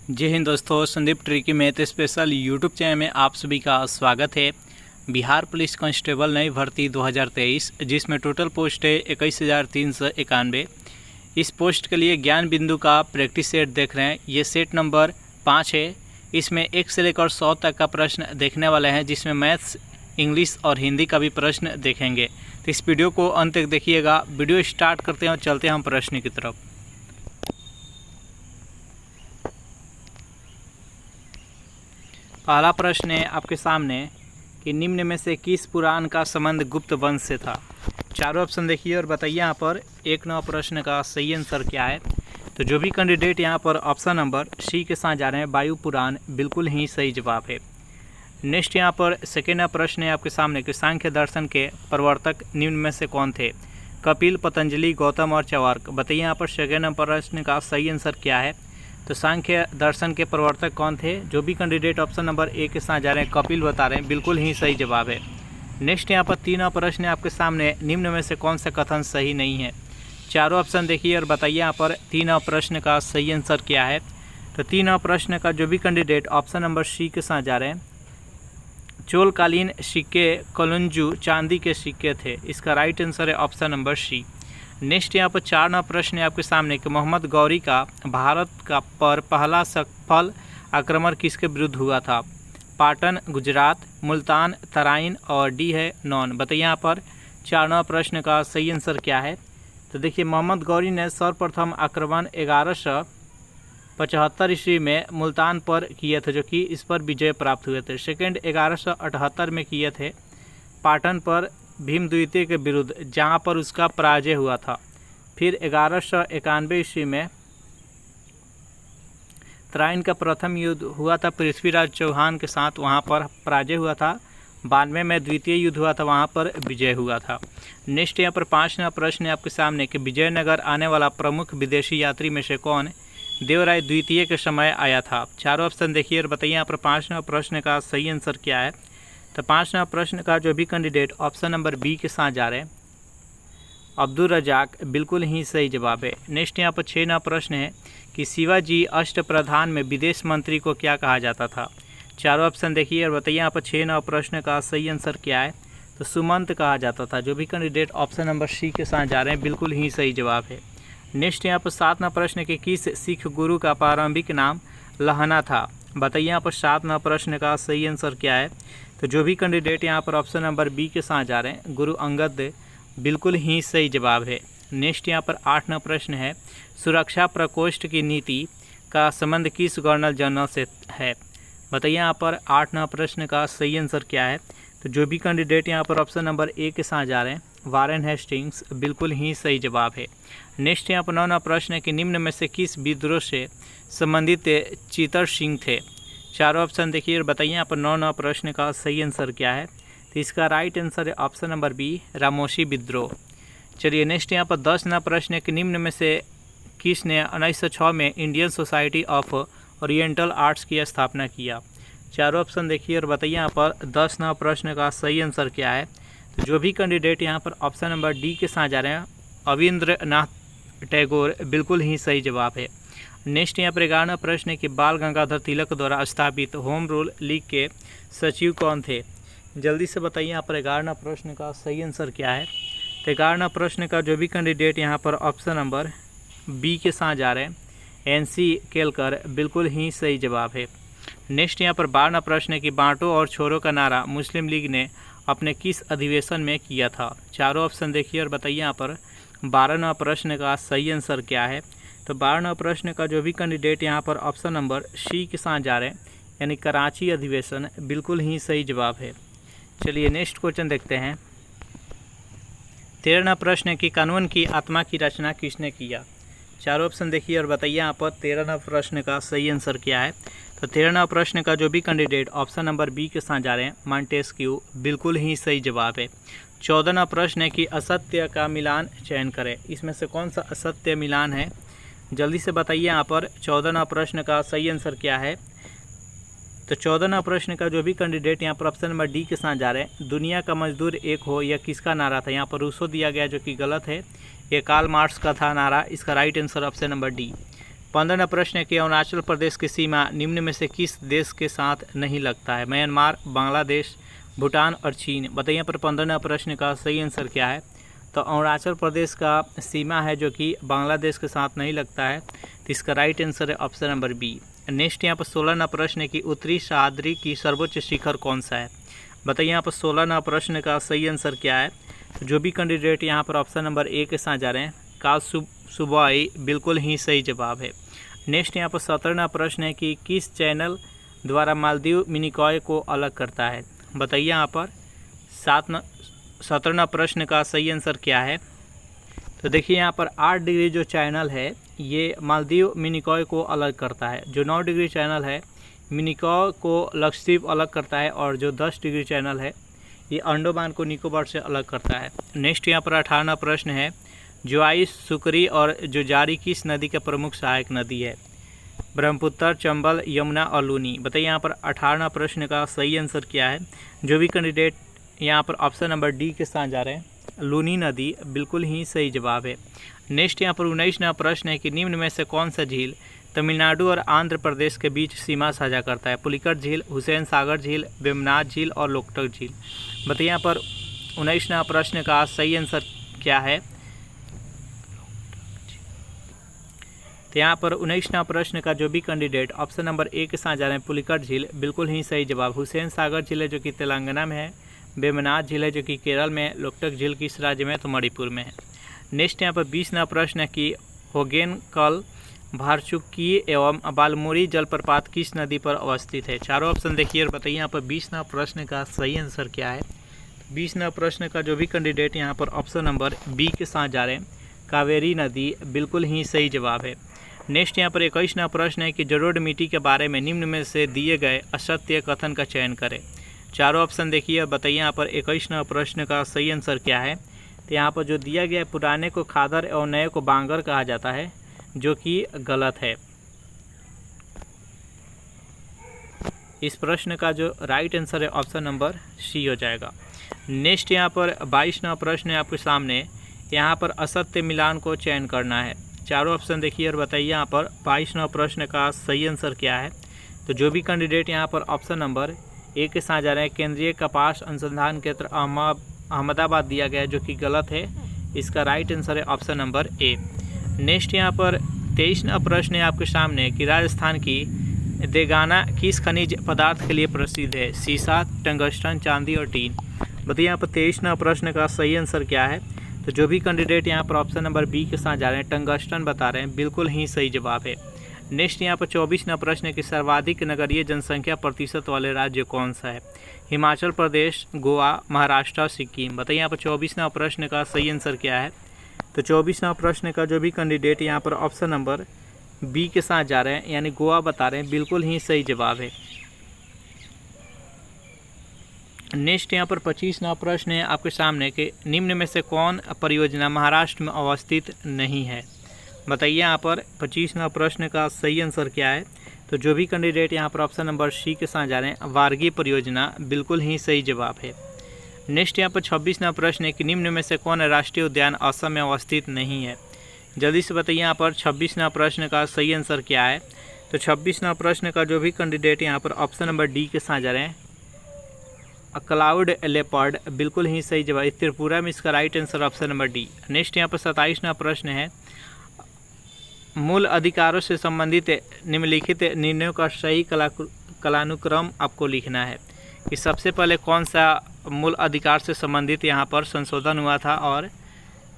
जय हिंद दोस्तों, Sandeep tricky math special YouTube channel में आप सभी का स्वागत है। बिहार पुलिस कांस्टेबल नई भर्ती 2023 जिसमें टोटल पोस्ट है 21,391। इस पोस्ट के लिए ज्ञान बिंदु का प्रैक्टिस सेट देख रहे हैं। ये सेट नंबर 5 है। इसमें 1 से लेकर 100 तक का प्रश्न देखने वाले हैं, जिसमें मैथ्स, इंग्लिश और हिंदी का भी प्रश्न देखेंगे। तो इस वीडियो को अंत तक देखिएगा। वीडियो स्टार्ट करते हैं और चलते हैं हम प्रश्न की तरफ। पहला प्रश्न है आपके सामने कि निम्न में से किस पुराण का संबंध गुप्त वंश से था। चारों ऑप्शन देखिए और बताइए यहाँ पर 1-9 प्रश्न का सही आंसर क्या है। तो जो भी कैंडिडेट यहाँ पर ऑप्शन नंबर सी के साथ जा रहे हैं, वायु पुराण, बिल्कुल ही सही जवाब है। नेक्स्ट यहाँ पर सेकेंड प्रश्न है आपके सामने कि सांख्य दर्शन के प्रवर्तक निम्न में से कौन थे। कपिल, पतंजलि, गौतम और चवार्क। बताइए यहाँ पर सेकेंड प्रश्न का सही आंसर क्या है। तो सांख्य दर्शन के प्रवर्तक कौन थे। जो भी कैंडिडेट ऑप्शन नंबर ए के साथ जा रहे हैं, कपिल बता रहे हैं, बिल्कुल ही सही जवाब है। नेक्स्ट यहाँ पर 3 प्रश्न है आपके सामने, निम्न में से कौन सा कथन सही नहीं है। चारों ऑप्शन देखिए और बताइए यहाँ पर 3 प्रश्न का सही आंसर क्या है। तो 3 प्रश्न का जो भी कैंडिडेट ऑप्शन नंबर सी के साथ जा रहे हैं, चोलकालीन सिक्के कलंजू चांदी के सिक्के थे। इसका राइट आंसर है ऑप्शन नंबर सी। नेक्स्ट यहाँ पर 4 प्रश्न है आपके सामने कि मोहम्मद गौरी का भारत का पर पहला सफल आक्रमण किसके विरुद्ध हुआ था। पाटन, गुजरात, मुल्तान, तराइन और डी है नॉन। बताइए यहाँ पर 4 प्रश्न का सही आंसर क्या है। तो देखिए, मोहम्मद गौरी ने सर्वप्रथम आक्रमण 1175 ईस्वी में मुल्तान पर किए थे, जो कि इस पर विजय प्राप्त हुए थे। सेकेंड 1178 में किए थे पाटन पर भीम द्वितीय के विरुद्ध, जहां पर उसका पराजय हुआ था। फिर 1191 ईस्वी में तराइन का प्रथम युद्ध हुआ था पृथ्वीराज चौहान के साथ, वहां पर पराजय हुआ था। 92 में द्वितीय युद्ध हुआ था, वहां पर विजय हुआ था। नेक्स्ट यहाँ पर 5वां प्रश्न है आपके सामने कि विजयनगर आने वाला प्रमुख विदेशी यात्री में से कौन देवराय द्वितीय के समय आया था। चारों ऑप्शन देखिए और बताइए यहाँ पर 5वां प्रश्न का सही आंसर क्या है। तो 5वां प्रश्न का जो भी कैंडिडेट ऑप्शन नंबर बी के साथ जा रहे हैं, अब्दुल रजाक, बिल्कुल ही सही जवाब है। नेक्स्ट यहाँ पर 6वां प्रश्न है कि शिवाजी अष्टप्रधान में विदेश मंत्री को क्या कहा जाता था। चारों ऑप्शन देखिए और बताइए यहाँ पर 6वां प्रश्न का सही आंसर क्या है। तो सुमंत कहा जाता था। जो भी कैंडिडेट ऑप्शन नंबर सी के साथ जा रहे हैं, बिल्कुल ही सही जवाब है। नेक्स्ट यहाँ पर 7वां प्रश्न कि किस सिख गुरु का प्रारंभिक नाम लहना था। बताइए यहाँ पर 7वां प्रश्न का सही आंसर क्या है। तो जो भी कैंडिडेट यहाँ पर ऑप्शन नंबर बी के साथ जा रहे हैं, गुरु अंगद, बिल्कुल ही सही जवाब है। नेक्स्ट यहाँ पर 8वां प्रश्न है, सुरक्षा प्रकोष्ठ की नीति का संबंध किस गवर्नर जनरल से है। बताइए यहाँ पर 8वां प्रश्न का सही आंसर क्या है। तो जो भी कैंडिडेट यहाँ पर ऑप्शन नंबर ए के साथ जा रहे हैं, वारेन हेस्टिंग्स, बिल्कुल ही सही जवाब है। नेक्स्ट यहाँ पर 9वां प्रश्न है कि निम्न में से किस विद्रोह से संबंधित चितर सिंह थे। चारों ऑप्शन देखिए और बताइए यहाँ पर 9वां प्रश्न का सही आंसर क्या है। तो इसका राइट आंसर है ऑप्शन नंबर बी, रामोशी विद्रोह। चलिए नेक्स्ट यहाँ पर 10वां प्रश्न है कि निम्न में से किसने 1906 में Indian society of oriental arts की स्थापना किया। चारों ऑप्शन देखिए और बताइए यहाँ पर 10वां प्रश्न का सही आंसर क्या है। तो जो भी कैंडिडेट यहाँ पर ऑप्शन नंबर डी के साथ जा रहे हैं, अविंद्रनाथ टैगोर, बिल्कुल ही सही जवाब है। नेक्स्ट यहाँ पर 11वां प्रश्न है कि बाल गंगाधर तिलक द्वारा स्थापित होम रूल लीग के सचिव कौन थे। जल्दी से बताइए यहाँ पर 11वां प्रश्न का सही आंसर क्या है। तो 11वां प्रश्न का जो भी कैंडिडेट यहाँ पर ऑप्शन नंबर बी के साथ जा रहे हैं, एनसी केलकर, बिल्कुल ही सही जवाब है। नेक्स्ट यहाँ पर 12वां प्रश्न है कि बांटो और छोड़ो का नारा मुस्लिम लीग ने अपने किस अधिवेशन में किया था। चारों ऑप्शन देखिए और बताइए यहाँ पर 12वां प्रश्न का सही आंसर क्या है। तो 12वां प्रश्न का जो भी कैंडिडेट यहाँ पर ऑप्शन नंबर सी के साथ जा रहे हैं, यानी कराची अधिवेशन, बिल्कुल ही सही जवाब है। चलिए नेक्स्ट क्वेश्चन देखते हैं। 13वां प्रश्न है कि कानून की आत्मा की रचना किसने किया। चारों ऑप्शन देखिए और बताइए यहाँ पर 13वां प्रश्न का सही आंसर क्या है। तो 13वां प्रश्न का जो भी कैंडिडेट ऑप्शन नंबर बी के साथ जा रहे हैं, मॉन्टेस्क्यू, बिल्कुल ही सही जवाब है। 14वां प्रश्न है कि असत्य का मिलान चयन करें। इसमें से कौन सा असत्य मिलान है, जल्दी से बताइए यहाँ पर 14वां प्रश्न का सही आंसर क्या है। तो 14वां प्रश्न का जो भी कैंडिडेट यहाँ पर ऑप्शन नंबर डी के साथ जा रहे हैं, दुनिया का मजदूर एक हो, यह किसका नारा था। यहाँ पर रूसो दिया गया, जो कि गलत है, ये कार्ल मार्क्स का था नारा। इसका right answer option number D. 15वां प्रश्न है कि अरुणाचल प्रदेश की सीमा निम्न में से किस देश के साथ नहीं लगता है? म्यांमार, बांग्लादेश, भूटान और चीन। बताइए यहाँ पर 15वां प्रश्न का सही आंसर क्या है? तो अरुणाचल प्रदेश का सीमा है जो कि बांग्लादेश के साथ नहीं लगता है, तो इसका राइट आंसर है ऑप्शन नंबर बी। नेक्स्ट यहाँ पर 16वां प्रश्न है कि उत्तरी सह्याद्री की सर्वोच्च शिखर कौन सा है? बताइए यहाँ पर 16वां प्रश्न का सही आंसर क्या है? तो जो भी कैंडिडेट यहाँ पर ऑप्शन नंबर ए के साथ जा रहे हैं, कालसुबाई बिल्कुल ही सही जवाब है। नेक्स्ट यहाँ पर 17वां प्रश्न है कि किस चैनल द्वारा मालदीव मिनिकॉय को अलग करता है? बताइए यहाँ पर 17वां प्रश्न का सही आंसर क्या है? तो देखिए यहाँ पर 8 डिग्री जो चैनल है ये मालदीव मिनिकॉय को अलग करता है। जो 9 डिग्री चैनल है मिनिकॉय को लक्षद्वीप अलग करता है, और जो 10 डिग्री चैनल है ये अंडमान को निकोबार से अलग करता है। नेक्स्ट यहाँ पर 18वां प्रश्न है, जोआई, सुकरी और जोजारी किस नदी का प्रमुख सहायक नदी है? ब्रह्मपुत्र, चंबल, यमुना और लूनी। बताइए यहाँ पर 18वां प्रश्न का सही आंसर क्या है? जो भी कैंडिडेट यहाँ पर ऑप्शन नंबर डी के साथ जा रहे हैं, लूनी नदी बिल्कुल ही सही जवाब है। नेक्स्ट यहाँ पर 19वां प्रश्न है कि निम्न में से कौन सा झील तमिलनाडु और आंध्र प्रदेश के बीच सीमा साझा करता है? पुलिकट झील, हुसैन सागर झील, वेम्बनाड झील और लोकटक झील। बताइए यहाँ पर 19वां प्रश्न का सही आंसर क्या है? तो यहाँ पर 19वां प्रश्न का जो भी कैंडिडेट ऑप्शन नंबर ए के साथ जा रहे हैं, पुलिकट झील बिल्कुल ही सही जवाब। हुसैन सागर झील है जो कि तेलंगाना में है, वेम्बनाड झील है जो कि केरल में है, लोकटक झील किस राज्य में है? तो मणिपुर में है। नेक्स्ट यहाँ पर 20वां प्रश्न है कि होगेनकल, भारचुकी एवं बालमुरी जलप्रपात किस नदी पर अवस्थित है? चारों ऑप्शन देखिए और बताइए यहाँ पर 20वां प्रश्न का सही आंसर क्या है? 20वां प्रश्न का जो भी कैंडिडेट यहाँ पर ऑप्शन नंबर बी के साथ जा रहे हैं, कावेरी नदी बिल्कुल ही सही जवाब है। नेक्स्ट यहाँ पर 21वां प्रश्न है कि जलोढ़ मिट्टी के बारे में निम्न में से दिए गए असत्य कथन का चयन करें। चारों ऑप्शन देखिए और बताइए यहाँ पर 21वां प्रश्न का सही आंसर क्या है? तो यहाँ पर जो दिया गया है, पुराने को खादर और नए को बांगर कहा जाता है, जो कि गलत है। इस प्रश्न का जो राइट आंसर है ऑप्शन नंबर सी हो जाएगा। नेक्स्ट यहाँ पर 22वां प्रश्न है आपके सामने, यहाँ पर असत्य मिलान को चयन करना है। चारों ऑप्शन देखिए और बताइए यहाँ पर 22वां प्रश्न का सही आंसर क्या है? तो जो भी कैंडिडेट यहाँ पर ऑप्शन नंबर ए के साथ जा रहे हैं, केंद्रीय कपास अनुसंधान केंद्र अहमदाबाद दिया गया है, जो कि गलत है। इसका राइट आंसर है ऑप्शन नंबर ए। नेक्स्ट यहाँ पर 23वां प्रश्न है आपके सामने कि राजस्थान की देगाना किस खनिज पदार्थ के लिए प्रसिद्ध है? सीसा, टंगस्टन, चांदी और टीन। बताइए यहाँ पर 23वां प्रश्न का सही आंसर क्या है? तो जो भी कैंडिडेट यहाँ पर ऑप्शन नंबर बी के साथ जा रहे हैं, टंगस्टन बता रहे हैं, बिल्कुल ही सही जवाब है। नेक्स्ट यहाँ पर 24वां प्रश्न है कि सर्वाधिक नगरीय जनसंख्या प्रतिशत वाले राज्य कौन सा है? हिमाचल प्रदेश, गोवा, महाराष्ट्र, सिक्किम। बताइए यहाँ पर 24वां प्रश्न का सही आंसर क्या है? तो 24वां प्रश्न का जो भी कैंडिडेट यहाँ पर ऑप्शन नंबर बी के साथ जा रहे हैं, यानी गोवा बता रहे हैं, बिल्कुल ही सही जवाब है। नेक्स्ट यहाँ पर 25वां प्रश्न है आपके सामने कि निम्न में से कौन परियोजना महाराष्ट्र में अवस्थित नहीं है? बताइए यहाँ पर 25वां प्रश्न का सही आंसर क्या है? तो जो भी कैंडिडेट यहाँ पर ऑप्शन नंबर सी के साथ जा रहे हैं, वार्गी परियोजना बिल्कुल ही सही जवाब है। नेक्स्ट यहाँ पर 26वां प्रश्न है कि निम्न में से कौन राष्ट्रीय उद्यान असम में अवस्थित नहीं है? जल्दी से बताइए यहाँ पर 26वां प्रश्न का सही आंसर क्या है? तो 26वां प्रश्न का जो भी कैंडिडेट यहाँ पर ऑप्शन नंबर डी के साथ जा रहे हैं, क्लाउड लेपर्ड बिल्कुल ही सही जवाब। त्रिपुरा में इसका right answer option number D. Next यहाँ पर 27वां प्रश्न है, मूल अधिकारों से संबंधित निम्नलिखित निर्णयों का सही कालानुक्रम आपको लिखना है कि सबसे पहले कौन सा मूल अधिकार से संबंधित यहाँ पर संशोधन हुआ था। और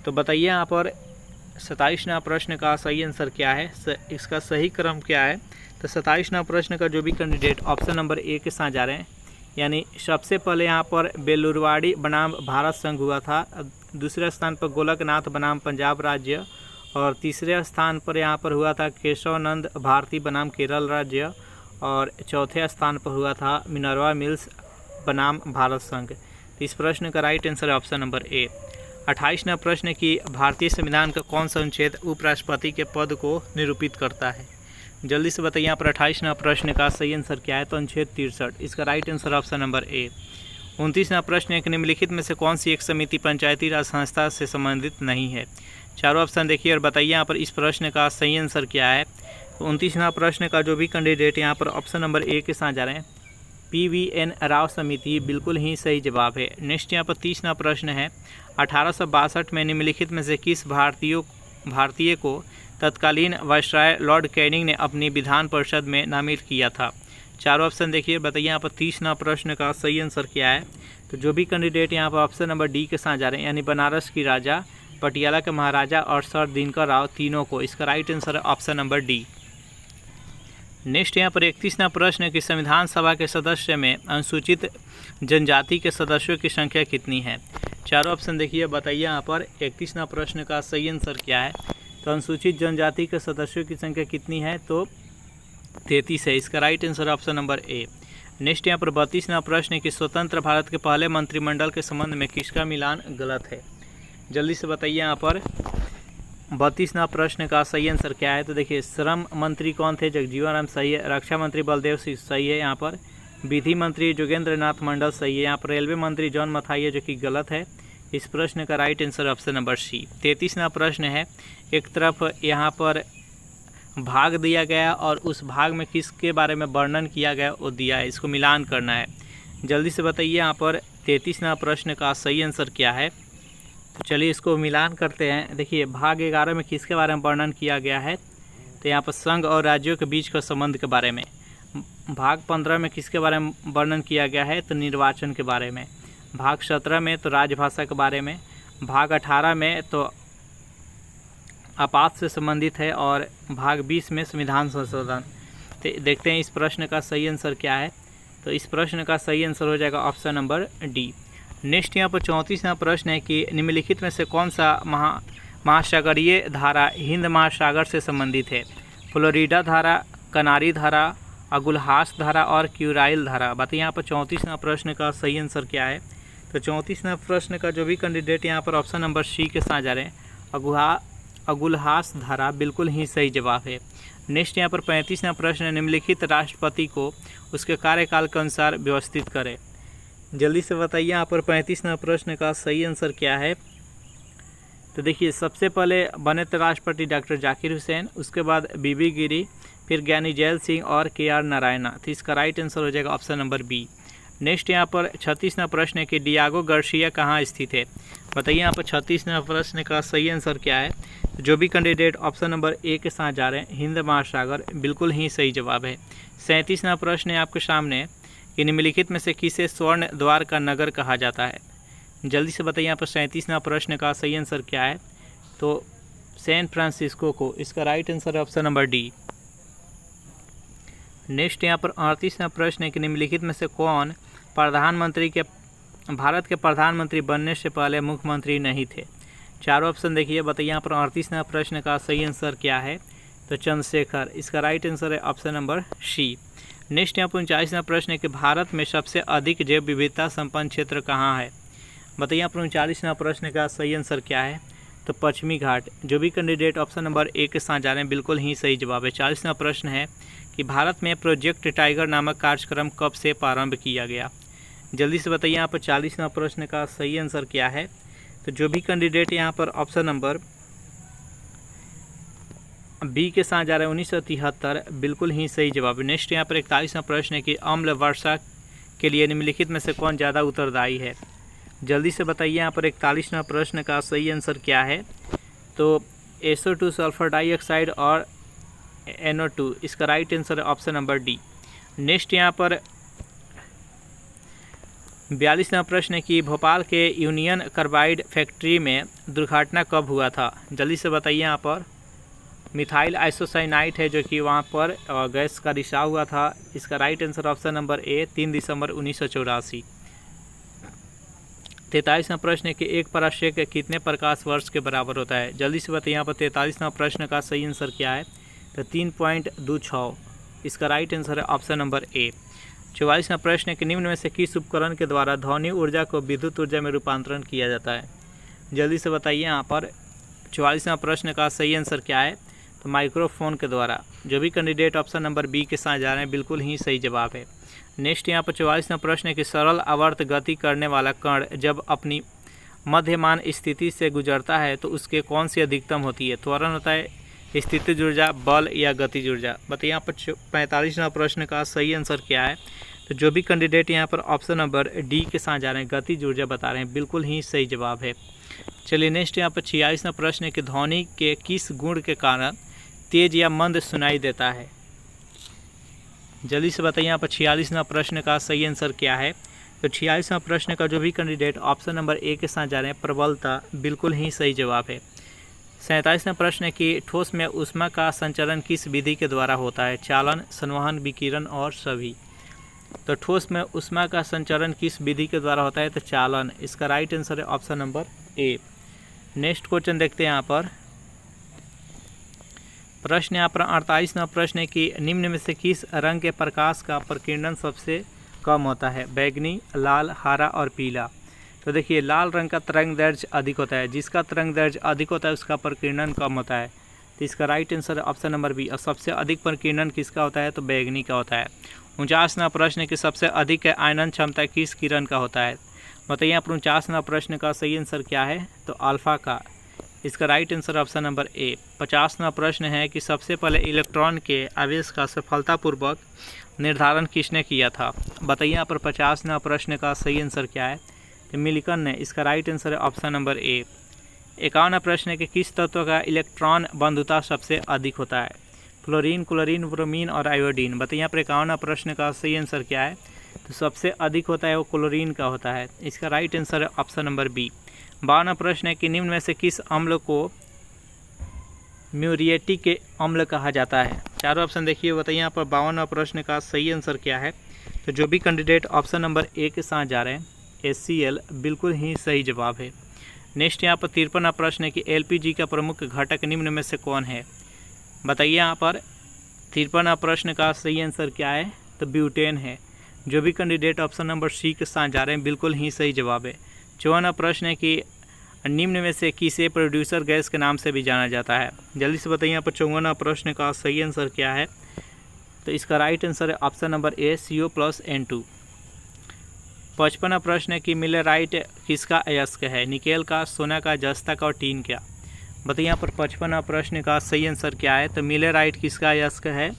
तो बताइए यहाँ पर 27वां प्रश्न का सही आंसर क्या है? इसका सही क्रम क्या है? तो 27वां प्रश्न का जो भी कैंडिडेट ऑप्शन नंबर ए के साथ जा रहे हैं, यानी सबसे पहले यहाँ पर बेलुरवाड़ी बनाम भारत संघ हुआ था, दूसरे स्थान पर गोलकनाथ बनाम पंजाब राज्य, और तीसरे स्थान पर यहाँ पर हुआ था केशवानंद भारती बनाम केरल राज्य, और चौथे स्थान पर हुआ था मिनर्वा मिल्स बनाम भारत संघ। इस प्रश्न का राइट आंसर है ऑप्शन नंबर ए। 28वां प्रश्न की भारतीय संविधान का कौन सा अनुच्छेद उपराष्ट्रपति के पद को निरूपित करता है? जल्दी से बताइए यहाँ पर 28वां प्रश्न का सही आंसर क्या है? तो अनुच्छेद 63। इसका right answer option number A. 29वां प्रश्न है कि निम्नलिखित में से कौन सी एक समिति पंचायती राज संस्था से संबंधित नहीं है? चारों ऑप्शन देखिए और बताइए यहाँ पर इस प्रश्न का सही आंसर क्या है? 29वां प्रश्न का जो भी कैंडिडेट यहाँ पर ऑप्शन नंबर ए के साथ जा रहे हैं, PVN राव समिति, बिल्कुल ही सही जवाब है। नेक्स्ट यहाँ पर 30वां प्रश्न है, 1862 में निम्नलिखित में से किस भारतीय को तत्कालीन वायसराय लॉर्ड कैनिंग ने अपनी विधान परिषद में नामित किया था? चारों ऑप्शन देखिए, बताइए यहाँ पर 30वां प्रश्न का सही आंसर क्या है। तो जो भी कैंडिडेट यहाँ पर ऑप्शन नंबर डी के साथ जा रहे हैं, यानी बनारस की राजा, पटियाला के महाराजा और सर दिनकर राव, तीनों को, इसका राइट आंसर है ऑप्शन नंबर डी। नेक्स्ट यहाँ पर 31वां प्रश्न है कि संविधान सभा के सदस्य में अनुसूचित जनजाति के सदस्यों की संख्या कितनी है? चारों ऑप्शन देखिए, बताइए यहाँ पर 31वां प्रश्न का सही आंसर क्या है। तो अनुसूचित जनजाति के सदस्यों की संख्या कितनी है? तो 33 है, इसका right answer option number A. Next यहाँ पर 32वां प्रश्न है कि स्वतंत्र भारत के पहले मंत्रिमंडल के संबंध में किसका मिलान गलत है? जल्दी से बताइए यहाँ पर 32वां प्रश्न का सही आंसर क्या है। तो देखिए, श्रम मंत्री कौन थे? जगजीवन राम, सही है। रक्षा मंत्री बलदेव सिंह, सही है। यहाँ पर विधि मंत्री जोगेंद्र नाथ मंडल, सही है। यहाँ पर रेलवे मंत्री जॉन मथाई है, जो कि गलत है। इस प्रश्न का right answer option number C. 33वां प्रश्न है, एक तरफ यहाँ पर भाग दिया गया और उस भाग में किसके बारे में वर्णन किया गया वो दिया है, इसको मिलान करना है। जल्दी से बताइए यहाँ पर 33वां प्रश्न का सही आंसर क्या है। तो चलिए इसको मिलान करते हैं। देखिए, भाग 11 में किसके बारे में वर्णन किया गया है? तो यहाँ पर संघ और राज्यों के बीच का संबंध के बारे में। भाग 15 में किसके बारे में वर्णन किया गया है? तो निर्वाचन के बारे में। भाग 17 में तो राजभाषा के बारे में। भाग 18 में तो आपात से संबंधित है और भाग 20 में संविधान संशोधन। तो देखते हैं इस प्रश्न का सही आंसर क्या है। तो इस प्रश्न का सही आंसर हो जाएगा ऑप्शन नंबर डी। नेक्स्ट यहाँ पर 34वां प्रश्न है कि निम्नलिखित में से कौन सा महासागरीय धारा हिंद महासागर से संबंधित है? फ्लोरिडा धारा, कनारी धारा, अगुलहास धारा और क्यूराइल धारा। बताइए यहाँ पर 34वां प्रश्न का सही आंसर क्या है। तो 34वां प्रश्न का जो भी कैंडिडेट यहाँ पर ऑप्शन नंबर सी के साथ जा रहे हैं, अगुलहास धारा, बिल्कुल ही सही जवाब है। नेक्स्ट यहाँ पर 35वां प्रश्न है, निम्नलिखित राष्ट्रपति को उसके कार्यकाल के अनुसार व्यवस्थित करें। जल्दी से बताइए यहाँ पर 35वां प्रश्न का सही आंसर क्या है। तो देखिए, सबसे पहले बने थे राष्ट्रपति डॉक्टर जाकिर हुसैन, उसके बाद बीबी गिरी, फिर ज्ञानी जैल सिंह और KR नारायणा। तो इसका राइट आंसर हो जाएगा ऑप्शन नंबर बी। नेक्स्ट यहाँ पर 36वां प्रश्न है कि डियागो गार्सिया कहाँ स्थित है? बताइए यहाँ पर 36वां प्रश्न का सही आंसर क्या है। जो भी कैंडिडेट ऑप्शन नंबर ए के साथ जा रहे हैं, हिंद महासागर, बिल्कुल ही सही जवाब है। 37वां प्रश्न है आपके सामने कि निम्नलिखित में से किसे स्वर्ण द्वार का नगर कहा जाता है? जल्दी से बताइए यहाँ पर 37वां प्रश्न का सही आंसर क्या है। तो सैन फ्रांसिस्को को, इसका राइट आंसर है ऑप्शन नंबर डी। नेक्स्ट यहाँ पर 38वां प्रश्न है कि निम्नलिखित में से कौन भारत के प्रधानमंत्री बनने से पहले मुख्यमंत्री नहीं थे? चारों ऑप्शन देखिए, बताइए यहाँ पर 38वां प्रश्न का सही आंसर क्या है। तो चंद्रशेखर, इसका राइट आंसर है ऑप्शन नंबर सी। नेक्स्ट यहाँ पर 39वां प्रश्न है कि भारत में सबसे अधिक जैव विविधता संपन्न क्षेत्र कहाँ है? बताइए यहाँ पर 39वां प्रश्न का सही आंसर क्या है। तो पश्चिमी घाट। जो भी कैंडिडेट ऑप्शन नंबर ए के साथ जा रहे हैं, बिल्कुल ही सही जवाब है। 40वां प्रश्न है कि भारत में प्रोजेक्ट टाइगर नामक कार्यक्रम कब से प्रारंभ किया गया? जल्दी से बताइए यहाँ पर 40वां प्रश्न का सही आंसर क्या है। तो जो भी कैंडिडेट यहाँ पर ऑप्शन नंबर बी के साथ जा रहे हैं, 1973, बिल्कुल ही सही जवाब है। नेक्स्ट यहाँ पर 41वां प्रश्न है कि अम्ल वर्षा के लिए निम्नलिखित में से कौन ज़्यादा उत्तरदायी है? जल्दी से बताइए यहाँ पर 41वां प्रश्न का सही आंसर क्या है। तो SO2 सल्फर डाइऑक्साइड और NO2, इसका राइट आंसर है ऑप्शन नंबर डी। नेक्स्ट यहाँ पर 42वां प्रश्न है कि भोपाल के यूनियन कार्बाइड फैक्ट्री में दुर्घटना कब हुआ था? जल्दी से बताइए यहाँ पर मिथाइल आइसोसाइनाइट है, जो कि वहाँ पर गैस का रिसाव हुआ था। इसका राइट आंसर ऑप्शन नंबर ए, 3 दिसंबर 1984। 43वां प्रश्न है कि एक पराश्रय कितने प्रकाश वर्ष के बराबर होता है? जल्दी से बताइए यहाँ पर 43वां प्रश्न का सही आंसर क्या है। तो 3.26, इसका राइट आंसर है ऑप्शन नंबर ए। 44वां प्रश्न है कि निम्न में से किस उपकरण के द्वारा ध्वनि ऊर्जा को विद्युत ऊर्जा में रूपांतरण किया जाता है? जल्दी से बताइए यहाँ पर 44वां प्रश्न का सही आंसर क्या है। तो माइक्रोफोन के द्वारा। जो भी कैंडिडेट ऑप्शन नंबर बी के साथ जा रहे हैं, बिल्कुल ही सही जवाब है। नेक्स्ट यहाँ पर 44वां प्रश्न है कि सरल आवर्त गति करने वाला कण जब अपनी मध्यमान स्थिति से गुजरता है तो उसके कौन सी अधिकतम होती है? त्वरण होता है, स्थितिज ऊर्जा, बल या गतिज ऊर्जा। बताइए यहाँ पर 45वां प्रश्न का सही आंसर क्या है। तो जो भी कैंडिडेट यहाँ पर ऑप्शन नंबर डी के साथ जा रहे हैं, गतिज ऊर्जा बता रहे हैं, बिल्कुल ही सही जवाब है। चलिए नेक्स्ट यहाँ पर 46वां प्रश्न है कि ध्वनि के किस गुण के कारण तेज या मंद सुनाई देता है। जल्दी से बताइए यहाँ पर 46वां प्रश्न का सही आंसर क्या है। तो 46वां प्रश्न का जो भी कैंडिडेट ऑप्शन नंबर ए के साथ जा रहे हैं, प्रबलता, बिल्कुल ही सही जवाब है। 47वां प्रश्न है कि ठोस में ऊष्मा का संचरण किस विधि के द्वारा होता है। चालन, संवहन, विकिरण और सभी। तो ठोस में ऊष्मा का संचरण किस विधि के द्वारा होता है। तो चालन, इसका राइट आंसर है option number A. Next question देखते हैं यहाँ पर। प्रश्न यहाँ पर 48वां प्रश्न है कि निम्न में से किस रंग के प्रकाश का प्रकीर्णन सबसे कम होता है। बैगनी, लाल, हरा और पीला। तो देखिए लाल रंग का तरंग दैर्ध्य अधिक होता है, जिसका तरंग दैर्ध्य अधिक होता है उसका प्रकीर्णन कम होता है। तो इसका राइट आंसर है ऑप्शन नंबर बी। और सबसे अधिक प्रकीर्णन किसका होता है। तो बैगनी का होता है। 49वां प्रश्न है कि सबसे अधिक आयनन क्षमता किस किरण का होता है। बताइए यहाँ पर 49वां प्रश्न का सही आंसर क्या है। तो अल्फा का, इसका right answer option number A. 50वां प्रश्न है कि सबसे पहले इलेक्ट्रॉन के आवेश का सफलतापूर्वक निर्धारण किसने किया था। बताइए यहाँ पर 50वां प्रश्न का सही आंसर क्या है। तो मिल्टन ने, इसका राइट आंसर है ऑप्शन नंबर ए। 51वां प्रश्न है कि किस तत्व का इलेक्ट्रॉन बंधुता सबसे अधिक होता है। फ्लोरीन, क्लोरीन, ब्रोमीन और आयोडीन। बताइए यहाँ पर 51वां प्रश्न का सही आंसर क्या है। तो सबसे अधिक होता है वो क्लोरीन का होता है। इसका राइट आंसर है ऑप्शन नंबर बी। 52वां प्रश्न है कि निम्न में से किस अम्ल को म्यूरिएटिक अम्ल कहा जाता है। चारों ऑप्शन देखिए। बताइए यहाँ पर 52वां प्रश्न का सही आंसर क्या है। तो जो भी कैंडिडेट ऑप्शन नंबर ए के साथ जा रहे हैं, HCl, बिल्कुल ही सही जवाब है। नेक्स्ट यहाँ पर 53वां प्रश्न है कि LPG का प्रमुख घटक निम्न में से कौन है। बताइए यहाँ पर 53वां प्रश्न का सही आंसर क्या है। तो ब्यूटेन है। जो भी कैंडिडेट ऑप्शन नंबर सी के साथ जा रहे हैं, बिल्कुल ही सही जवाब है। 54वां प्रश्न है कि निम्न में से किसे प्रोड्यूसर गैस के नाम से भी जाना जाता है। जल्दी से बताइए यहाँ पर 54वां प्रश्न का सही आंसर क्या है। तो इसका राइट आंसर है ऑप्शन नंबर ए, CO+N2। 55वां प्रश्न है कि मिलेराइट किसका अयस्क है। निकेल का, सोना का, जस्ता का और टीन का। बताइए यहाँ पर 55वां प्रश्न का सही आंसर क्या है। तो मिलेराइट किसका अयस्क है।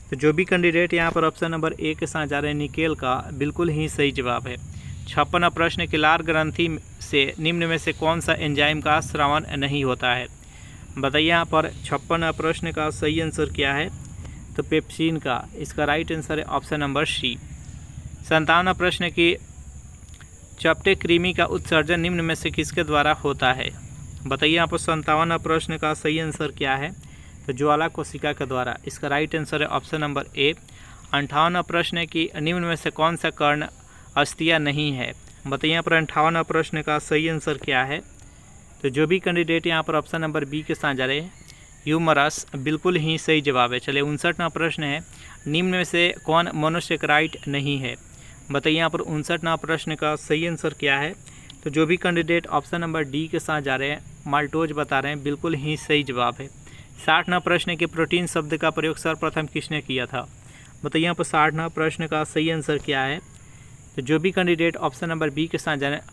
तो जो भी कैंडिडेट यहाँ पर ऑप्शन नंबर ए के साथ जा रहे हैं, निकेल का, बिल्कुल ही सही जवाब है। 56वां प्रश्न है कि लार ग्रंथि से निम्न में से कौन सा एंजाइम का स्रावन नहीं होता है। बताइए यहाँ पर 56वां प्रश्न का सही आंसर क्या है। तो पेप्सिन का, इसका राइट आंसर है ऑप्शन नंबर सी। 57वां प्रश्न है कि चपटे कृमि का उत्सर्जन निम्न में से किसके द्वारा होता है। बताइए यहाँ पर 57वां प्रश्न का सही आंसर क्या है। तो ज्वाला कोशिका के द्वारा। इसका राइट आंसर है ऑप्शन नंबर ए। 58वां प्रश्न है कि निम्न में से कौन सा कर्ण अस्थियाँ नहीं है। बताइए यहाँ पर 58वां प्रश्न का सही आंसर क्या है। तो जो भी कैंडिडेट यहाँ पर ऑप्शन नंबर बी के साथ जा रहे हैं, ह्यूमरस, बिल्कुल ही सही जवाब है। चलिए 59वां प्रश्न है, निम्न में से कौन मोनोसेक्राइड नहीं है। बताइए यहाँ पर 59वां प्रश्न का सही आंसर क्या है। तो जो भी कैंडिडेट ऑप्शन नंबर डी के साथ जा रहे हैं, माल्टोज बता रहे हैं, बिल्कुल ही सही जवाब है। 60वां प्रश्न है कि प्रोटीन शब्द का प्रयोग सर्वप्रथम किसने किया था। बताइए यहाँ पर 60वां प्रश्न का सही आंसर क्या है। तो जो भी कैंडिडेट ऑप्शन नंबर बी के साथ जा रहे हैं,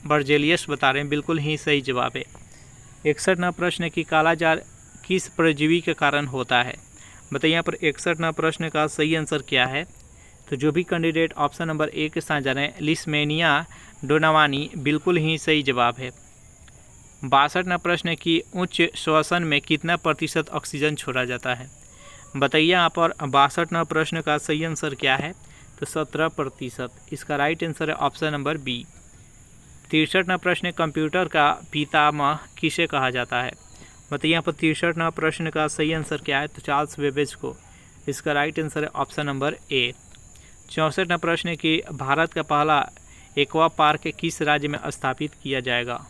बर्जेलियस बता रहे हैं, बिल्कुल ही सही जवाब है। 61वां प्रश्न है कि कालाजार किस परजीवी के कारण होता है। बताइए यहाँ पर 61वां प्रश्न का सही आंसर क्या है। तो जो भी कैंडिडेट ऑप्शन नंबर ए के साथ जा रहे हैं, लिस्मेनिया डोनावानी, बिल्कुल ही सही जवाब है। 62वां प्रश्न है कि उच्च श्वसन में कितना प्रतिशत ऑक्सीजन छोड़ा जाता है। बताइए यहाँ पर 62वां प्रश्न का सही आंसर क्या है। तो 17%। इसका राइट आंसर है ऑप्शन नंबर बी। 63वां प्रश्न है कंप्यूटर का पितामह किसे कहा जाता है। बताइए यहाँ पर 63वां प्रश्न का सही आंसर क्या है। तो चार्ल्स बेबेज को। इसका राइट आंसर है ऑप्शन नंबर ए। 64वां प्रश्न है कि भारत का पहला एक्वा पार्क किस राज्य में स्थापित किया जाएगा।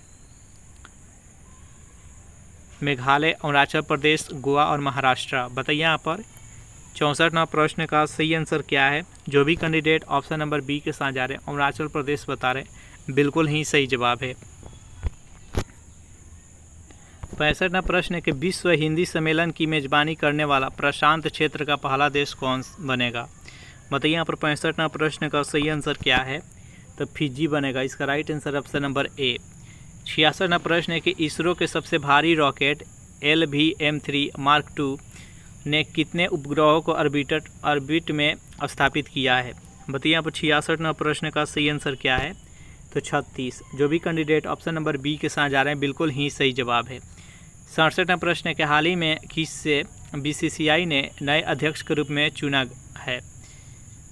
मेघालय, अरुणाचल प्रदेश, गोवा और महाराष्ट्र। बताइए यहाँ पर 64वां प्रश्न का सही आंसर क्या है। जो भी कैंडिडेट ऑप्शन नंबर बी के साथ जा रहे हैं, अरुणाचल प्रदेश बता रहे हैं, बिल्कुल ही सही जवाब है। 65वां प्रश्न है कि विश्व हिंदी सम्मेलन की मेजबानी करने वाला प्रशांत क्षेत्र का पहला देश कौन बनेगा। बताइए यहाँ पर 65वां प्रश्न का सही आंसर क्या है। तो फिजी बनेगा। इसका right answer option number A. 66वां प्रश्न है कि इसरो के सबसे भारी रॉकेट LVM-3 Mark II ने कितने उपग्रहों को ऑर्बिट में स्थापित किया है? बताइए यहाँ पर 66वां प्रश्न का सही आंसर क्या है? तो 36। जो भी कैंडिडेट ऑप्शन नंबर बी के साथ जा रहे हैं बिल्कुल ही सही जवाब है। 67वां प्रश्न है कि हाल ही में किससे BCCI ने नए अध्यक्ष के रूप में चुना है?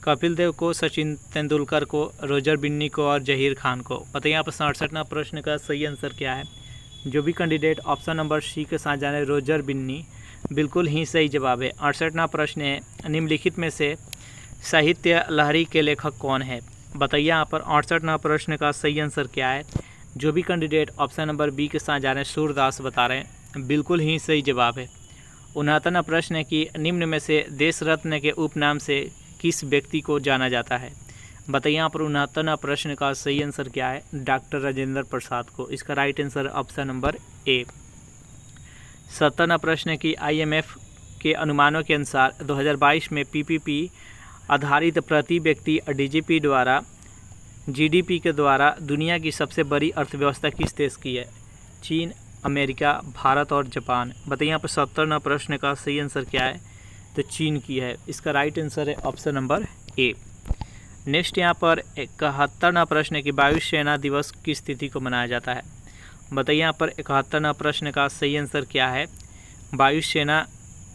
कपिल देव को, सचिन तेंदुलकर को, रोजर बिन्नी को और जहीर खान को। बताइए यहाँ पर 67वां प्रश्न का सही आंसर क्या है? जो भी कैंडिडेट ऑप्शन नंबर सी के साथ जा रहे हैं रोजर बिन्नी, बिल्कुल ही सही जवाब है। 68वां प्रश्न है निम्नलिखित में से साहित्य लहरी के लेखक कौन है? बताइए यहाँ पर 68वां प्रश्न का सही आंसर क्या है? जो भी कैंडिडेट ऑप्शन नंबर बी के साथ जा रहे हैं सूरदास बता रहे हैं, बिल्कुल ही सही जवाब है। 69वां प्रश्न है कि निम्न में से देश रत्न के उपनाम से किस व्यक्ति को जाना जाता है? बताइए यहाँ पर 69वां प्रश्न का सही आंसर क्या है? डॉक्टर राजेंद्र प्रसाद को। इसका right answer option number A. 70वां प्रश्न है कि IMF के अनुमानों के अनुसार 2022 में PPP आधारित प्रति व्यक्ति DGP द्वारा GDP के द्वारा दुनिया की सबसे बड़ी अर्थव्यवस्था किस देश की है? चीन, अमेरिका, भारत और जापान। बताइए यहाँ पर 70वां प्रश्न का सही आंसर क्या है? तो चीन की है। इसका राइट आंसर है ऑप्शन नंबर ए। नेक्स्ट यहाँ पर 71वां प्रश्न है कि वायुसेना दिवस किस तिथि को मनाया जाता है? बताइए यहाँ पर 71वां प्रश्न का सही आंसर क्या है? वायुसेना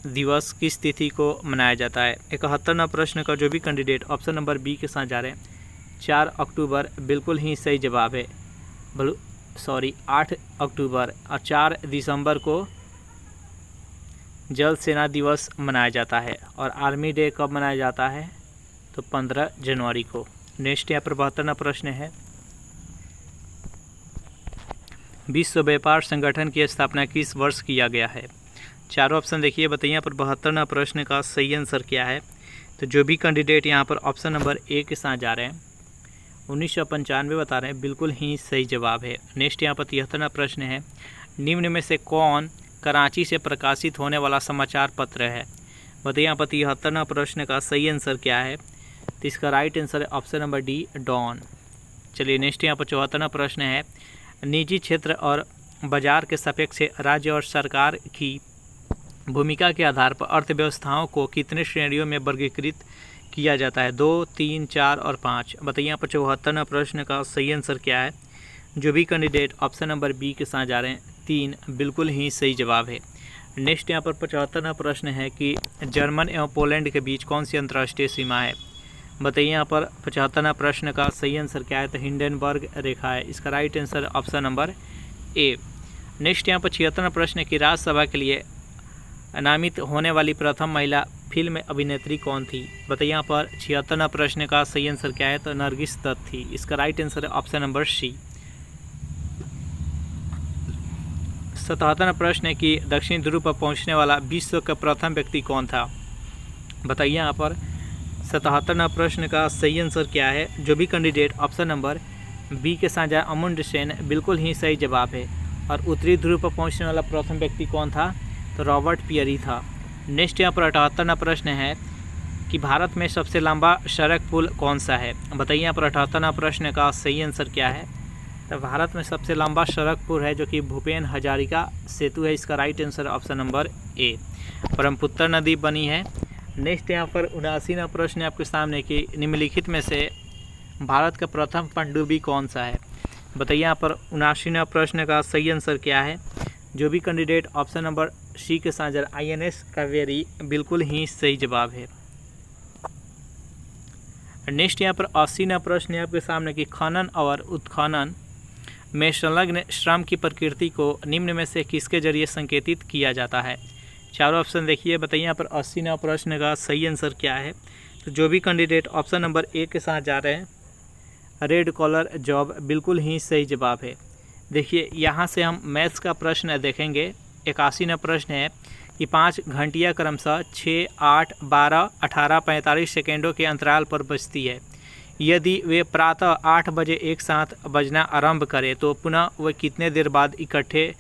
दिवस किस तिथि को मनाया जाता है? 71वां प्रश्न का जो भी कैंडिडेट ऑप्शन नंबर बी के साथ जा रहे हैं 4 अक्टूबर, बिल्कुल ही सही जवाब है। 8 अक्टूबर और 4 दिसंबर को जल सेना दिवस मनाया जाता है। और आर्मी डे कब मनाया जाता है? तो 15 जनवरी को। नेक्स्ट यहाँ पर 72वां प्रश्न है विश्व व्यापार संगठन की स्थापना किस वर्ष किया गया है? चारों ऑप्शन देखिए। बताइए यहाँ पर 72वां प्रश्न का सही आंसर क्या है? तो जो भी कैंडिडेट यहाँ पर ऑप्शन नंबर ए के साथ जा रहे हैं 1995 बता रहे हैं, बिल्कुल ही सही जवाब है। नेक्स्ट यहाँ पर 73वां प्रश्न है निम्न में से कौन कराची से प्रकाशित होने वाला समाचार पत्र है? बताइए यहाँ पर 73वां प्रश्न का सही आंसर क्या है? तो इसका राइट आंसर है ऑप्शन नंबर डी, डॉन। चलिए नेक्स्ट यहाँ पर 74वां प्रश्न है निजी क्षेत्र और बाजार के सापेक्ष राज्य और सरकार की भूमिका के आधार पर अर्थव्यवस्थाओं को कितने श्रेणियों में वर्गीकृत किया जाता है? 2, 3, 4 और 5। बताइए यहाँ पर 74वां प्रश्न का सही आंसर क्या है? जो भी कैंडिडेट ऑप्शन नंबर बी के साथ जा रहे हैं 3, बिल्कुल ही सही जवाब है। नेक्स्ट यहाँ पर 75वां प्रश्न है कि जर्मन एवं पोलैंड के बीच कौन सी अंतर्राष्ट्रीय सीमा है? बताइए यहाँ पर 75वां प्रश्न का सही आंसर क्या है? तो हिंडनबर्ग रेखा है। इसका right answer option number A. Next यहाँ पर 76वां प्रश्न है कि राज्यसभा के लिए नामित होने वाली प्रथम महिला फिल्म अभिनेत्री कौन थी? बताइए यहाँ पर 76वां प्रश्न का सही आंसर क्या है? तो नरगिस दत्त थी। इसका राइट आंसर है ऑप्शन नंबर सी। 77वां प्रश्न है कि दक्षिण ध्रुव पर पहुंचने वाला विश्व का प्रथम व्यक्ति कौन था? बताइए यहाँ पर 77वां प्रश्न का सही आंसर क्या है? जो भी कैंडिडेट ऑप्शन नंबर बी के साथ जाए अमुंड सेन, बिल्कुल ही सही जवाब है। और उत्तरी ध्रुव पर पहुंचने वाला प्रथम व्यक्ति कौन था? तो रॉबर्ट पियरी था। नेक्स्ट यहाँ पर 78वां प्रश्न है कि भारत में सबसे लंबा सड़क पुल कौन सा है? बताइए यहाँ पर 78वां प्रश्न का सही आंसर क्या है? तो भारत में सबसे लंबा सड़क पुल है जो कि भूपेन हजारिका सेतु है। इसका राइट आंसर ऑप्शन नंबर ए। ब्रह्मपुत्र नदी बनी है। नेक्स्ट यहाँ पर 79वां प्रश्न है आपके सामने कि निम्नलिखित में से भारत का प्रथम पनडुब्बी कौन सा है? बताइए यहाँ पर 79वां प्रश्न का सही आंसर क्या है? जो भी कैंडिडेट ऑप्शन नंबर सी के साथ INS कावेरी, बिल्कुल ही सही जवाब है। नेक्स्ट यहाँ पर 80वां प्रश्न है आपके सामने कि खनन और उत्खनन में संलग्न श्रम की प्रकृति को निम्न में से किसके जरिए संकेतित किया जाता है? चारों ऑप्शन देखिए। बताइए यहाँ पर 80वां प्रश्न का सही आंसर क्या है? तो जो भी कैंडिडेट ऑप्शन नंबर ए के साथ जा रहे हैं रेड कॉलर जॉब, बिल्कुल ही सही जवाब है। देखिए यहाँ से हम मैथ्स का प्रश्न देखेंगे। 81वां प्रश्न है कि 5 घंटियाँ क्रमशः 6, 8, 12, 18, 45 सेकेंडों के अंतराल पर बजती है। यदि वे प्रातः 8 बजे एक साथ बजना आरंभ करें तो पुनः वह कितने देर बाद इकट्ठे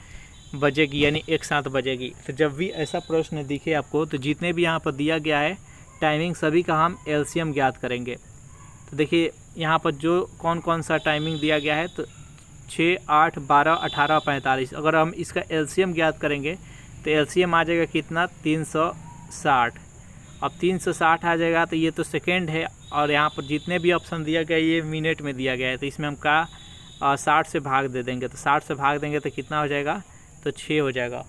बजेगी, यानी एक साथ बजेगी? तो जब भी ऐसा प्रश्न दिखे आपको तो जितने भी यहाँ पर दिया गया है टाइमिंग, सभी का हम एलसीएम ज्ञात करेंगे। तो देखिए यहाँ पर जो कौन सा टाइमिंग दिया गया है तो 6, 8, 12, 18, 45। अगर हम इसका एलसीएम ज्ञात करेंगे तो एलसीएम आ जाएगा कितना 360। अब 360 आ जाएगा तो ये तो सेकेंड है और यहाँ पर जितने भी ऑप्शन दिया गया ये मिनट में दिया गया है, तो इसमें हम का 60 से भाग दे देंगे। तो 60 से भाग देंगे तो कितना हो जाएगा, तो 6 हो जाएगा।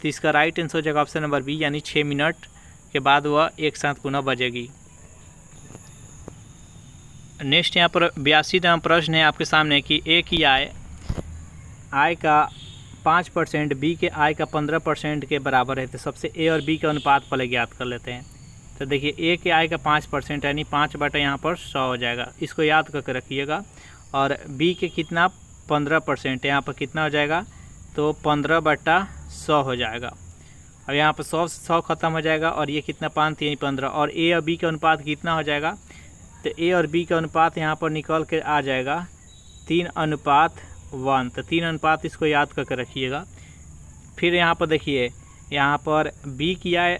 तो इसका राइट आंसर हो जाएगा ऑप्शन नंबर बी, यानी 6 मिनट के बाद वह एक साथ पुनः बजेगी। नेक्स्ट यहाँ पर 82वां प्रश्न है आपके सामने कि ए की आय का 5% बी के आय का 15% के बराबर है, तो सबसे ए और बी का अनुपात पहले ज्ञात कर लेते हैं। तो देखिए ए के आय का 5% यानी 5 बटा यहाँ पर 100 हो जाएगा, इसको याद करके रखिएगा। और बी के कितना 15% यहाँ पर कितना हो जाएगा, तो 15 बटा 100 हो जाएगा। अब यहाँ पर 100 से 100 खत्म हो जाएगा और ये कितना 5 3 15, और ए और बी का अनुपात कितना हो जाएगा, तो ए और बी का अनुपात यहाँ पर निकल के आ जाएगा 3:1। तो 3 इसको याद करके रखिएगा। फिर यहाँ पर देखिए, यहाँ पर बी की आय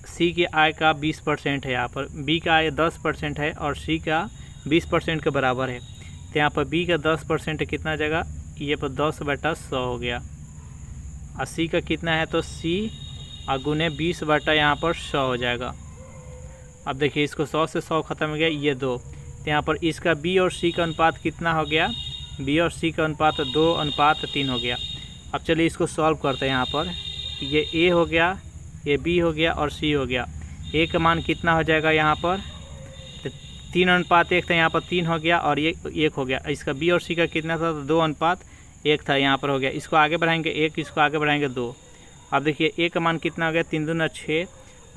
सी की आय का 20% है, यहाँ पर बी का आय 10% है और सी का 20% के बराबर है। तो यहाँ पर बी का 10% कितना हो जाएगा, ये पर 10 बटा 100 हो गया। और सी का कितना है, तो सी गुने 20 बटा यहाँ पर 100 हो जाएगा। अब देखिए इसको 100 से 100 खत्म हो गया, ये 2। तो यहाँ पर इसका बी और सी का अनुपात कितना हो गया, बी और सी का अनुपात 2:3 हो गया। अब चलिए इसको सॉल्व करते हैं। यहाँ पर ये ए हो गया, ये बी हो गया और सी हो गया। ए का मान कितना हो जाएगा यहाँ पर, तो 3:1 था, यहाँ पर 3 हो गया और ये 1 हो गया। इसका बी और सी का कितना था, तो 2:1 था, यहाँ पर हो गया। इसको आगे बढ़ाएंगे 1, इसको आगे बढ़ाएंगे 2। अब देखिए ए का मान कितना हो गया, 3 दूना 6,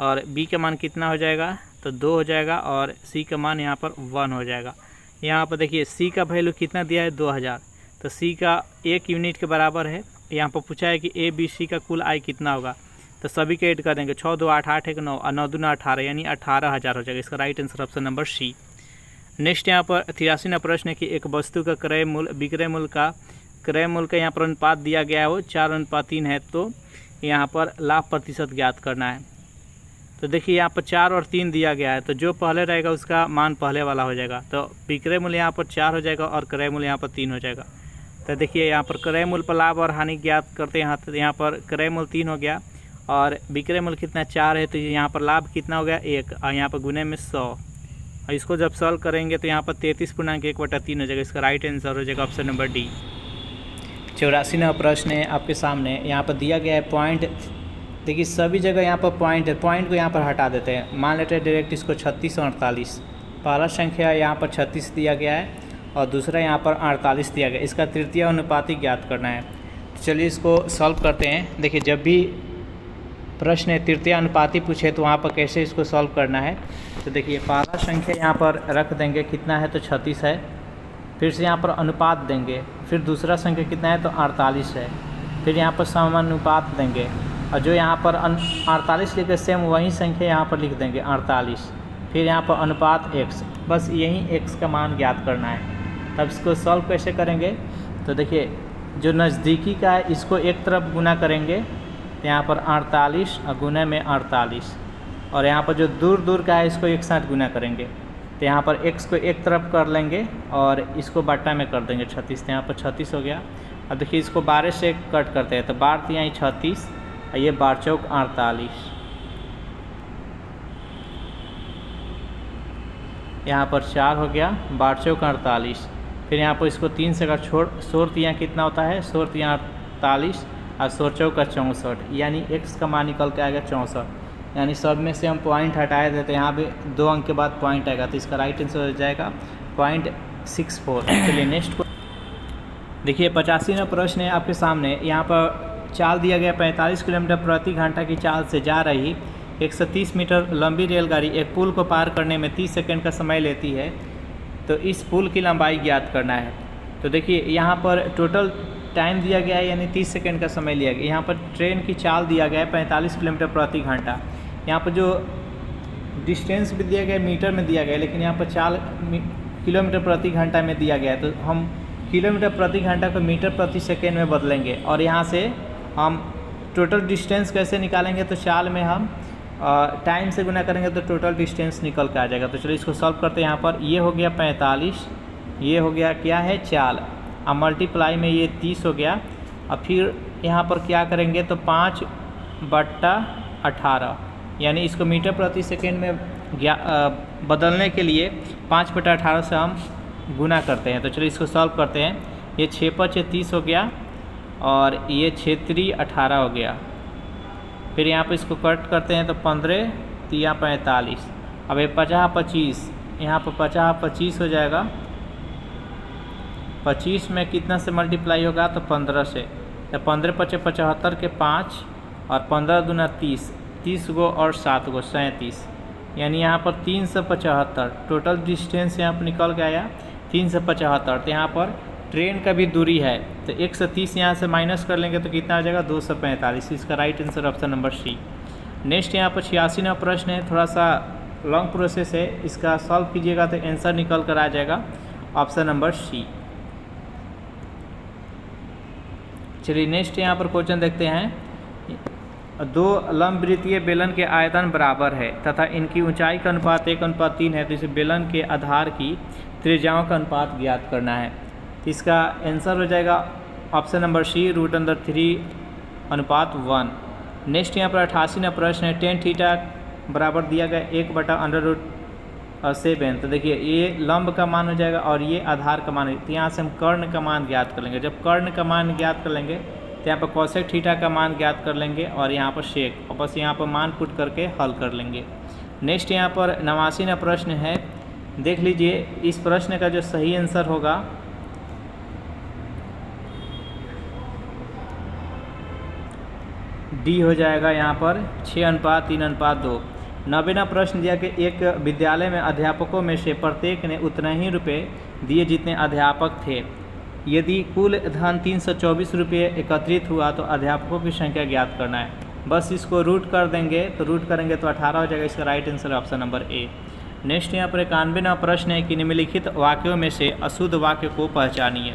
और बी का मान कितना हो जाएगा, तो 2 हो जाएगा, और सी का मान यहाँ पर 1 हो जाएगा। यहाँ पर देखिए सी का वैल्यू कितना दिया है, 2000, तो सी का 1 यूनिट के बराबर है। यहाँ पर पूछा है कि ए बी सी का कुल आय कितना होगा, तो सभी के ऐड कर देंगे। 6 2 8 8 1 9 और 9 दूना 18, यानी 18,000 हो जाएगा। इसका right answer option number C. Next यहाँ पर 83वां प्रश्न है कि एक वस्तु का क्रय मूल्य विक्रय मूल्य का यहाँ पर अनुपात दिया गया है, वो 4:3 है। तो यहाँ पर लाभ प्रतिशत ज्ञात करना है। तो देखिए यहाँ पर 4 और 3 दिया गया है, तो जो पहले रहेगा उसका मान पहले वाला हो जाएगा। तो विक्रय मूल्य यहाँ पर 4 हो जाएगा और क्रय मूल्य यहाँ पर 3 हो जाएगा। तो देखिए यहाँ पर क्रय मूल्य पर लाभ और हानि ज्ञात करते हैं। तो यहाँ पर क्रय मूल्य 3 हो गया और विक्रय मूल्य कितना 4 है, तो यहाँ पर लाभ कितना हो गया 1, और यहाँ पर गुने में 100। और इसको जब सॉल्व करेंगे तो यहाँ पर 33.1/3 हो जाएगा। इसका राइट आंसर हो जाएगा ऑप्शन नंबर डी। 84वां प्रश्न है आपके सामने। यहाँ पर दिया गया है पॉइंट, देखिए सभी जगह यहाँ पर पॉइंट है, पॉइंट को यहाँ पर हटा देते हैं। मान लेते हैं डायरेक्ट इसको 36 और 48। पहला संख्या यहाँ पर 36 दिया गया है और दूसरा यहाँ पर 48 दिया गया है। इसका तृतीय अनुपाती ज्ञात करना है। तो चलिए इसको सॉल्व करते हैं। देखिए जब भी प्रश्न तृतीय अनुपाती पूछे तो वहाँ पर कैसे इसको सॉल्व करना है। तो देखिए पहला संख्या यहाँ पर रख देंगे, कितना है, तो 36 है। फिर से यहाँ पर अनुपात देंगे, फिर दूसरा संख्या कितना है, तो 48 है। फिर यहाँ पर समानुपात देंगे, और जो यहाँ पर 48 लिखे सेम वही संख्या यहाँ पर लिख देंगे 48। फिर यहाँ पर अनुपात x, बस यही x का मान ज्ञात करना है। तब इसको सॉल्व कैसे करेंगे, तो देखिए जो नज़दीकी का है इसको एक तरफ गुना करेंगे, तो यहाँ पर 48 और गुना में 48, और यहाँ पर जो दूर दूर का है इसको एक साथ गुना करेंगे। तो यहाँ पर x को एक तरफ कर लेंगे और इसको बट्टा में कर देंगे 36। तो यहाँ पर 36 हो गया। अब देखिए इसको 12 से कट करते हैं, तो 12 यहाँ 36 और ये 12 चौक 48, यहाँ पर 4 हो गया, 12 चौक 48। फिर यहाँ पर इसको 3 से अगर सोर्थ यहाँ कितना होता है, सोर्थ यहाँ 48 और सोर चौक 64, यानी x का मान निकल के आएगा 64। यानी सब में से हम पॉइंट हटाए देते हैं, यहाँ पे 2 अंक के बाद पॉइंट आएगा, तो इसका राइट आंसर हो जाएगा 0.64। चलिए नेक्स्ट को देखिए 85वां प्रश्न है आपके सामने। यहाँ पर चाल दिया गया 45 किलोमीटर प्रति घंटा की चाल से जा रही 130 मीटर लंबी रेलगाड़ी एक पुल को पार करने में 30 सेकंड का समय लेती है, तो इस पुल की लंबाई ज्ञात करना है। तो देखिए यहाँ पर टोटल टाइम दिया गया है, यानी 30 सेकंड का समय लिया गया। यहाँ पर ट्रेन की चाल दिया गया है 45 किलोमीटर प्रति घंटा। यहाँ पर जो डिस्टेंस भी दिया गया है मीटर में दिया गया है, लेकिन यहाँ पर चाल किलोमीटर प्रति घंटा में दिया गया है, तो हम किलोमीटर प्रति घंटा को मीटर प्रति सेकेंड में बदलेंगे। और यहाँ से हम टोटल डिस्टेंस कैसे निकालेंगे, तो चाल में हम टाइम से गुना करेंगे तो टोटल डिस्टेंस निकल के आ जाएगा। तो चलिए इसको सॉल्व करते हैं। यहाँ पर ये हो गया 45, ये हो गया क्या है चाल, और मल्टीप्लाई में ये 30 हो गया, और फिर यहाँ पर क्या करेंगे तो 5/18 यानी इसको मीटर प्रति सेकेंड में बदलने के लिए 5/18 से हम गुना करते हैं। तो चलिए इसको सॉल्व करते हैं। ये 6×5 = 30 हो गया और ये 6×3 = 18 हो गया। फिर यहाँ पर इसको कट करते हैं तो 15×3 = 45। अब ये 50×25 यहाँ पर 50×25 हो जाएगा। 25 में कितना से मल्टीप्लाई होगा तो 15 से। तो 15×5 = 75 के 5 और 15×2 = 30, 30 गो और 7 गो 37, यानी यहाँ पर 375। टोटल डिस्टेंस यहाँ पर निकल के आया 375। तो यहाँ पर ट्रेन का भी दूरी है तो 130 यहाँ से माइनस कर लेंगे तो कितना आ जाएगा 245। इसका right answer option number C. Next यहाँ पर 86वां प्रश्न है, थोड़ा सा लॉन्ग प्रोसेस है, इसका सॉल्व कीजिएगा तो आंसर निकल कर आ जाएगा ऑप्शन नंबर सी। चलिए नेक्स्ट यहाँ पर क्वेश्चन देखते हैं। 2 लंबवृत्तीय बेलन के आयतन बराबर है तथा इनकी ऊंचाई का अनुपात 1:3 है, तो इस बेलन के आधार की त्रिज्याओं का अनुपात ज्ञात करना है। तो इसका आंसर हो जाएगा ऑप्शन नंबर सी √3/1। नेक्स्ट यहाँ पर 88वां प्रश्न है। tan थीटा बराबर दिया गया 1/√7। तो देखिए ये लंब का मान हो जाएगा और ये आधार का मान है। तो यहाँ से हम कर्ण का मान ज्ञात कर लेंगे। जब कर्ण का मान ज्ञात कर लेंगे तो यहाँ पर cosec थीटा का मान ज्ञात कर लेंगे और यहाँ पर शेक और बस यहाँ पर मान पुट करके हल कर लेंगे। नेक्स्ट यहाँ पर 89वां प्रश्न है, देख लीजिए। इस प्रश्न का जो सही आंसर होगा डी हो जाएगा। यहाँ पर 6:3:2। 90वां प्रश्न दिया कि एक विद्यालय में अध्यापकों में से प्रत्येक ने उतना ही रुपये दिए जितने अध्यापक थे। यदि कुल धन 324 रुपये एकत्रित हुआ तो अध्यापकों की संख्या ज्ञात करना है। बस इसको रूट कर देंगे तो रूट करेंगे तो 18 हो जाएगा। इसका right answer option number A. Next यहाँ पर 91वां प्रश्न है कि निम्नलिखित वाक्यों में से अशुद्ध वाक्य को पहचानिए।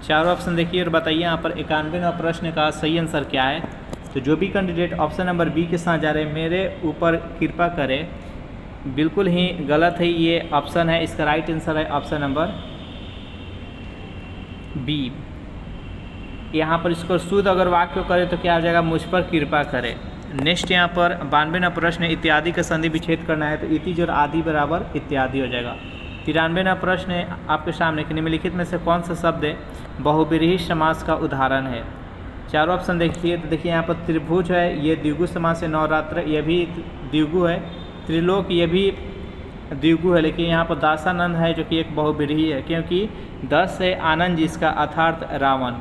चारों ऑप्शन देखिए और बताइए यहाँ पर 91वां प्रश्न का सही आंसर क्या है। तो जो भी कैंडिडेट ऑप्शन नंबर बी के साथ जा रहे हैं मेरे ऊपर कृपा करें, बिल्कुल ही गलत है ये ऑप्शन है। इसका राइट आंसर है ऑप्शन नंबर बी। यहाँ पर इसको शुद्ध अगर वाक्य करें तो क्या हो जाएगा, मुझ पर कृपा करें। नेक्स्ट यहाँ पर 92वां प्रश्न इत्यादि का संधि विच्छेद करना है। तो इतिज और आदि बराबर इत्यादि हो जाएगा। 93वां प्रश्न है आपके सामने कि निम्नलिखित में से कौन सा शब्द बहुब्रीहि समास का उदाहरण है। चारों ऑप्शन देखिए। तो देखिए यहाँ पर त्रिभुज है, ये द्विगु समास है। नवरात्र ये भी द्विगु है। त्रिलोक ये भी द्विगु है, लेकिन यहाँ पर दासानंद है जो कि एक बहुब्रीहि है, क्योंकि 10 है आनंद जिसका अर्थात रावण,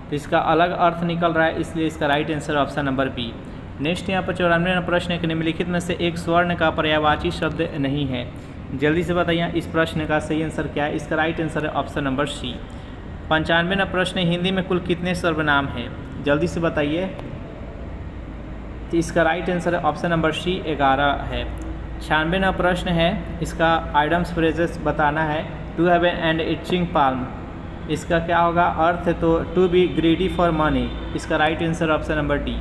तो इसका अलग अर्थ निकल रहा है, इसलिए इसका right answer option number B. Next यहाँ पर 94वां प्रश्न है कि निम्नलिखित में से एक स्वर्ण का पर्यायवाची शब्द नहीं है। जल्दी से बताइए इस प्रश्न का सही आंसर क्या है। इसका राइट आंसर है ऑप्शन नंबर सी। 95वां प्रश्न है हिंदी में कुल कितने सर्वनाम हैं। जल्दी से बताइए। तो इसका राइट आंसर है ऑप्शन नंबर सी 11 है। 96वां प्रश्न है, इसका आइडम्स फ्रेजेस बताना है। To have an itching palm, इसका क्या होगा अर्थ है। तो to be greedy for money, इसका right answer option number D.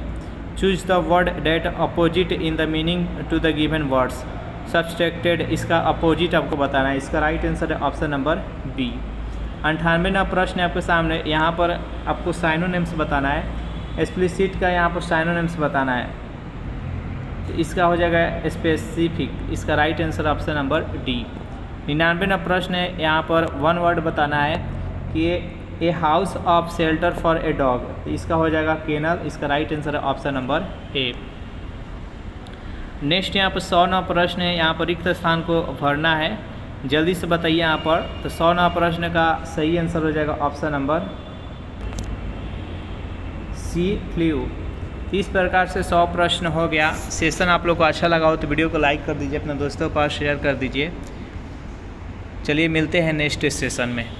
Choose the word that opposite in the meaning to the given words. Subtracted, इसका अपोजिट आपको बताना है। इसका राइट आंसर है ऑप्शन नंबर बी। 98वां प्रश्न है आपके सामने, यहाँ पर आपको साइनोनिम्स बताना है। एक्सप्लिसिट का यहाँ पर साइनोनिम्स बताना है। तो इसका हो जाएगा स्पेसिफिक, इसका right answer option number D. 99वां प्रश्न है, यहाँ पर वन वर्ड बताना है कि a house of shelter for a dog, तो इसका हो जाएगा केनल, इसका राइट आंसर है ऑप्शन नंबर ए। नेक्स्ट यहाँ पर 100वां प्रश्न है, यहाँ पर रिक्त स्थान को भरना है। जल्दी से बताइए यहाँ पर। तो 100वां प्रश्न का सही आंसर हो जाएगा ऑप्शन नंबर सी फ्लू। इस प्रकार से 100 प्रश्न हो गया। सेशन आप लोग को अच्छा लगा हो तो वीडियो को लाइक कर दीजिए, अपने दोस्तों के पास शेयर कर दीजिए। चलिए मिलते हैं नेक्स्ट सेशन में।